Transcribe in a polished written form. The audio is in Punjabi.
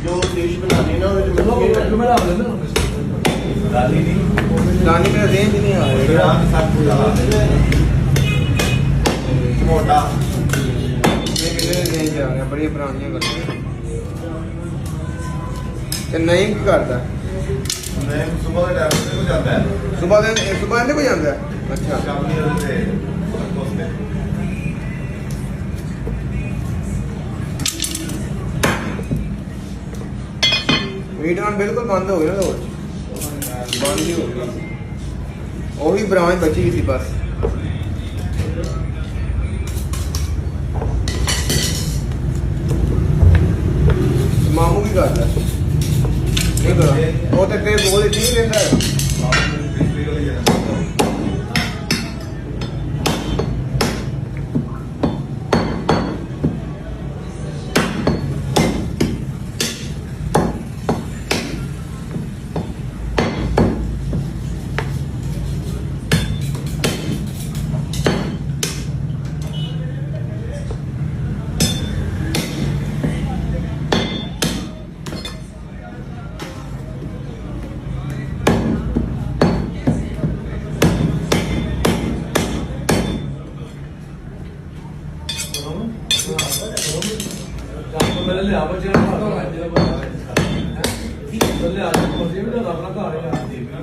ਜੋ ਡਿਸ਼ ਬਣਾਣੀ ਨਾ ਉਹਦੇ ਵਿੱਚ ਮੈਂ ਲਾ ਲੈਂਦਾ ਦਾਲੀ ਨਹੀਂ ਦਾਨੀ ਮੇਰਾ ਰੇਂਜ ਨਹੀਂ ਆ ਰਿਹਾ ਰਾਤ ਸਭ ਕੁਝ ਲਾ ਦੇ ਮੋਟਾ ਇਹ ਕਿਹੜੇ ਰੇਂਜ ਆ ਰਿਹਾ ਬੜੀਆਂ ਪੁਰਾਣੀਆਂ ਗੱਲਾਂ ਤੇ ਨਹੀਂ ਕੀ ਕਰਦਾ ਮੈਂ ਸਵੇਰ ਦੇ ਟਾਈਮ ਤੇ ਜਾਂਦਾ ਹੈ ਸੁਬਹ ਦੇ ਕੋਈ ਜਾਂਦਾ ਹੈ? ਅੱਛਾ ਸ਼ਾਮੀ ਉਹਦੇ ਦੋਸਤੇ ਵੀਡੀਓ ਬਿਲਕੁਲ ਬੰਦ ਹੋ ਗਿਆ ਨਾ ਲੋੜ ਬੰਦ ਹੀ ਹੋ ਗਿਆ ਉਹੀ ਬ੍ਰਾਂਚ ਬਚੀ ਸੀ ਬਸ ਮਾਮੂ ਕੀ ਕਰਦਾ ਨਹੀਂ ਕਰਦਾ ਉਹ ਤੇ ਤੇਰੇ ਬੋਲ ਹੀ ਨਹੀਂ ਲੈਂਦਾ ਹੈ मैंने लिया बच्चे ने लिया अपना घर है